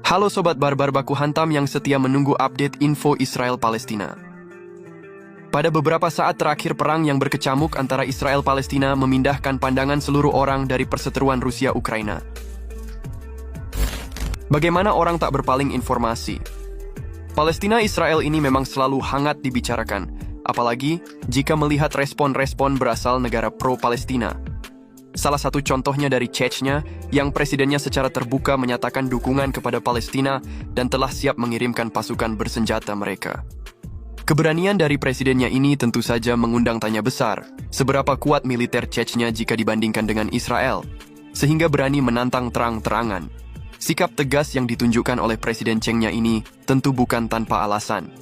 Halo Sobat Barbar Baku Hantam yang setia menunggu update info Israel-Palestina. Pada beberapa saat terakhir perang yang berkecamuk antara Israel-Palestina memindahkan pandangan seluruh orang dari perseteruan Rusia-Ukraina. Bagaimana orang tak berpaling informasi? Palestina-Israel ini memang selalu hangat dibicarakan, apalagi jika melihat respon-respon berasal negara pro-Palestina. Salah satu contohnya dari Chechnya, yang presidennya secara terbuka menyatakan dukungan kepada Palestina dan telah siap mengirimkan pasukan bersenjata mereka. Keberanian dari presidennya ini tentu saja mengundang tanya besar, seberapa kuat militer Chechnya jika dibandingkan dengan Israel, sehingga berani menantang terang-terangan. Sikap tegas yang ditunjukkan oleh Presiden Chechnya ini tentu bukan tanpa alasan.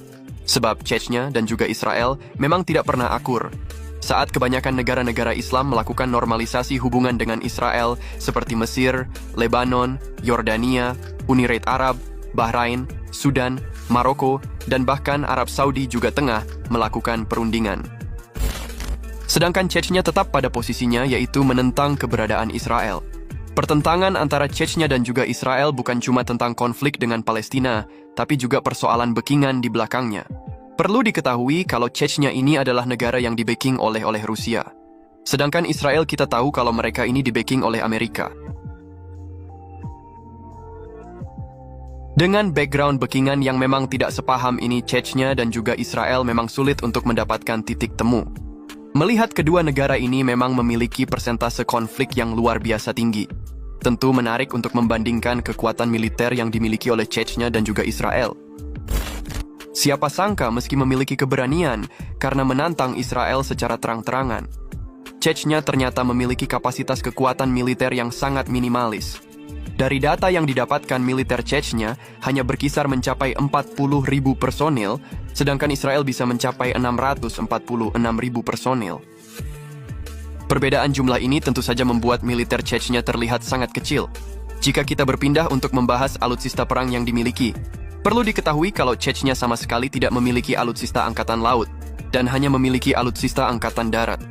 Sebab Chechnya dan juga Israel memang tidak pernah akur. Saat kebanyakan negara-negara Islam melakukan normalisasi hubungan dengan Israel seperti Mesir, Lebanon, Yordania, Uni Emirat Arab, Bahrain, Sudan, Maroko, dan bahkan Arab Saudi juga tengah melakukan perundingan. Sedangkan Chechnya tetap pada posisinya yaitu menentang keberadaan Israel. Pertentangan antara Chechnya dan juga Israel bukan cuma tentang konflik dengan Palestina, tapi juga persoalan backingan di belakangnya. Perlu diketahui kalau Chechnya ini adalah negara yang di-backing oleh Rusia. Sedangkan Israel kita tahu kalau mereka ini di-backing oleh Amerika. Dengan background backingan yang memang tidak sepaham ini, Chechnya dan juga Israel memang sulit untuk mendapatkan titik temu. Melihat kedua negara ini memang memiliki persentase konflik yang luar biasa tinggi. Tentu menarik untuk membandingkan kekuatan militer yang dimiliki oleh Chechnya dan juga Israel. Siapa sangka meski memiliki keberanian karena menantang Israel secara terang-terangan, Chechnya ternyata memiliki kapasitas kekuatan militer yang sangat minimalis. Dari data yang didapatkan militer Chechnya hanya berkisar mencapai 40.000 personil, sedangkan Israel bisa mencapai 646.000 personil. Perbedaan jumlah ini tentu saja membuat militer Chechnya terlihat sangat kecil. Jika kita berpindah untuk membahas alutsista perang yang dimiliki, perlu diketahui kalau Chechnya sama sekali tidak memiliki alutsista angkatan laut dan hanya memiliki alutsista angkatan darat.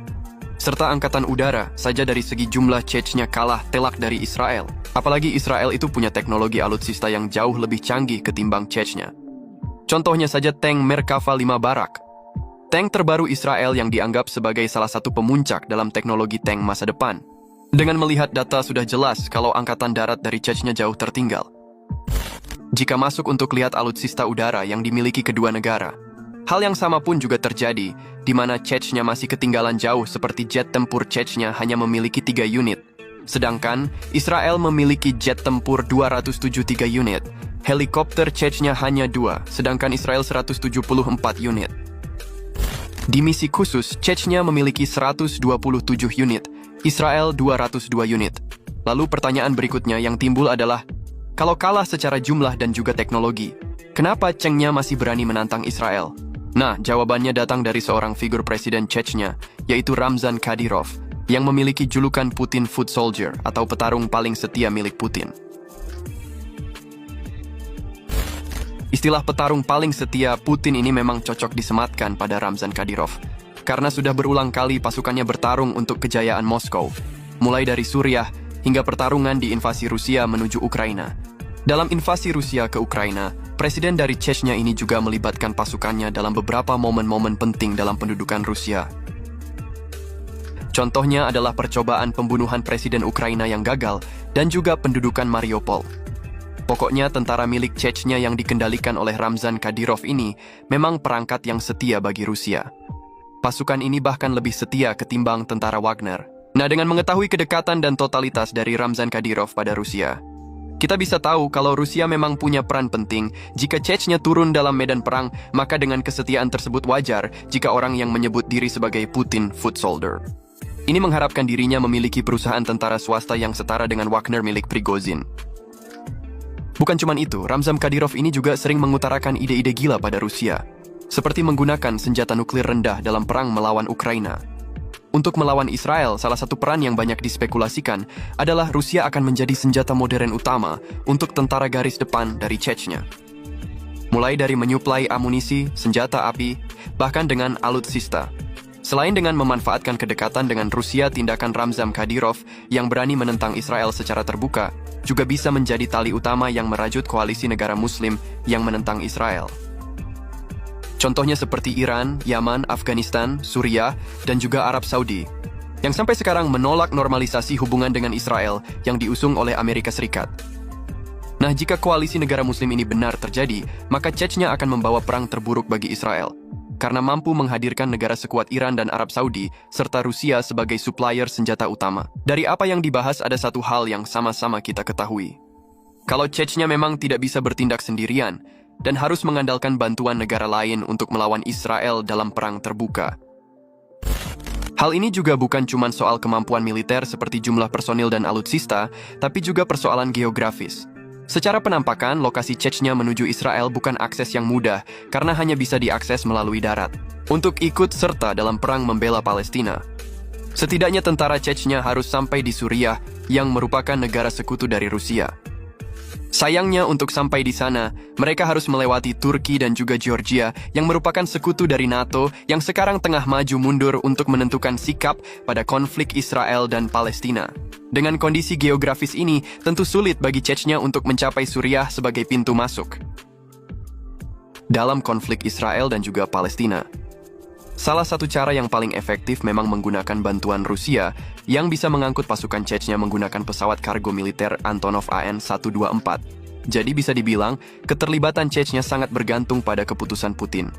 Serta angkatan udara saja dari segi jumlah Chechnya kalah telak dari Israel. Apalagi Israel itu punya teknologi alutsista yang jauh lebih canggih ketimbang Chechnya. Contohnya saja tank Merkava 5 Barak. Tank terbaru Israel yang dianggap sebagai salah satu pemuncak dalam teknologi tank masa depan. Dengan melihat data sudah jelas kalau angkatan darat dari Chechnya jauh tertinggal. Jika masuk untuk lihat alutsista udara yang dimiliki kedua negara, hal yang sama pun juga terjadi, di mana Chechnya masih ketinggalan jauh seperti jet tempur Chechnya hanya memiliki 3 unit. Sedangkan Israel memiliki jet tempur 273 unit, helikopter Chechnya hanya 2, sedangkan Israel 174 unit. Di misi khusus, Chechnya memiliki 127 unit, Israel 202 unit. Lalu pertanyaan berikutnya yang timbul adalah, kalau kalah secara jumlah dan juga teknologi, kenapa Chechnya masih berani menantang Israel? Nah, jawabannya datang dari seorang figur presiden Chechnya, yaitu Ramzan Kadyrov, yang memiliki julukan Putin Foot Soldier atau petarung paling setia milik Putin. Istilah petarung paling setia Putin ini memang cocok disematkan pada Ramzan Kadyrov, karena sudah berulang kali pasukannya bertarung untuk kejayaan Moskow, mulai dari Suriah hingga pertarungan di invasi Rusia menuju Ukraina. Dalam invasi Rusia ke Ukraina, presiden dari Chechnya ini juga melibatkan pasukannya dalam beberapa momen-momen penting dalam pendudukan Rusia. Contohnya adalah percobaan pembunuhan presiden Ukraina yang gagal dan juga pendudukan Mariupol. Pokoknya tentara milik Chechnya yang dikendalikan oleh Ramzan Kadyrov ini memang perangkat yang setia bagi Rusia. Pasukan ini bahkan lebih setia ketimbang tentara Wagner. Nah, dengan mengetahui kedekatan dan totalitas dari Ramzan Kadyrov pada Rusia, kita bisa tahu kalau Rusia memang punya peran penting. Jika Chechnya turun dalam medan perang, maka dengan kesetiaan tersebut wajar jika orang yang menyebut diri sebagai Putin Foot Soldier ini mengharapkan dirinya memiliki perusahaan tentara swasta yang setara dengan Wagner milik Prigozhin. Bukan cuma itu, Ramzan Kadyrov ini juga sering mengutarakan ide-ide gila pada Rusia, seperti menggunakan senjata nuklir rendah dalam perang melawan Ukraina. Untuk melawan Israel, salah satu peran yang banyak dispekulasikan adalah Rusia akan menjadi senjata modern utama untuk tentara garis depan dari Chechnya. Mulai dari menyuplai amunisi, senjata api, bahkan dengan alutsista. Selain dengan memanfaatkan kedekatan dengan Rusia, tindakan Ramzan Kadyrov yang berani menentang Israel secara terbuka juga bisa menjadi tali utama yang merajut koalisi negara Muslim yang menentang Israel. Contohnya seperti Iran, Yaman, Afghanistan, Suriah, dan juga Arab Saudi, yang sampai sekarang menolak normalisasi hubungan dengan Israel yang diusung oleh Amerika Serikat. Nah, jika koalisi negara Muslim ini benar terjadi, maka Chechnya akan membawa perang terburuk bagi Israel, karena mampu menghadirkan negara sekuat Iran dan Arab Saudi, serta Rusia sebagai supplier senjata utama. Dari apa yang dibahas ada satu hal yang sama-sama kita ketahui. Kalau Chechnya memang tidak bisa bertindak sendirian, dan harus mengandalkan bantuan negara lain untuk melawan Israel dalam perang terbuka. Hal ini juga bukan cuma soal kemampuan militer seperti jumlah personil dan alutsista, tapi juga persoalan geografis. Secara penampakan, lokasi Chechnya menuju Israel bukan akses yang mudah karena hanya bisa diakses melalui darat. Untuk ikut serta dalam perang membela Palestina, setidaknya tentara Chechnya harus sampai di Suriah yang merupakan negara sekutu dari Rusia. Sayangnya untuk sampai di sana, mereka harus melewati Turki dan juga Georgia yang merupakan sekutu dari NATO yang sekarang tengah maju mundur untuk menentukan sikap pada konflik Israel dan Palestina. Dengan kondisi geografis ini, tentu sulit bagi Chechnya untuk mencapai Suriah sebagai pintu masuk dalam konflik Israel dan juga Palestina. Salah satu cara yang paling efektif memang menggunakan bantuan Rusia yang bisa mengangkut pasukan Chechnya menggunakan pesawat kargo militer Antonov AN-124. Jadi bisa dibilang, keterlibatan Chechnya sangat bergantung pada keputusan Putin.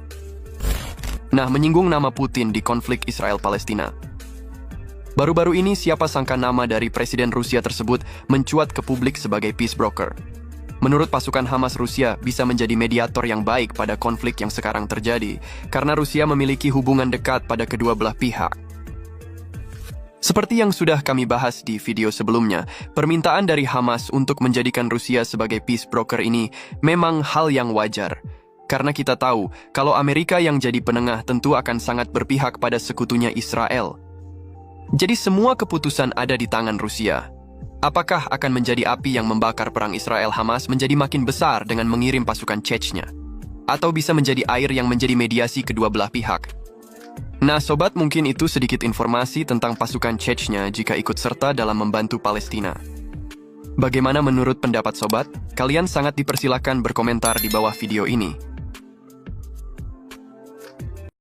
Nah, menyinggung nama Putin di konflik Israel-Palestina. Baru-baru ini siapa sangka nama dari Presiden Rusia tersebut mencuat ke publik sebagai peace broker. Menurut pasukan Hamas, Rusia bisa menjadi mediator yang baik pada konflik yang sekarang terjadi, karena Rusia memiliki hubungan dekat pada kedua belah pihak. Seperti yang sudah kami bahas di video sebelumnya, permintaan dari Hamas untuk menjadikan Rusia sebagai peace broker ini memang hal yang wajar. Karena kita tahu, kalau Amerika yang jadi penengah tentu akan sangat berpihak pada sekutunya Israel. Jadi semua keputusan ada di tangan Rusia. Apakah akan menjadi api yang membakar perang Israel-Hamas menjadi makin besar dengan mengirim pasukan Chechnya? Atau bisa menjadi air yang menjadi mediasi kedua belah pihak? Nah sobat, mungkin itu sedikit informasi tentang pasukan Chechnya jika ikut serta dalam membantu Palestina. Bagaimana menurut pendapat sobat? Kalian sangat dipersilakan berkomentar di bawah video ini.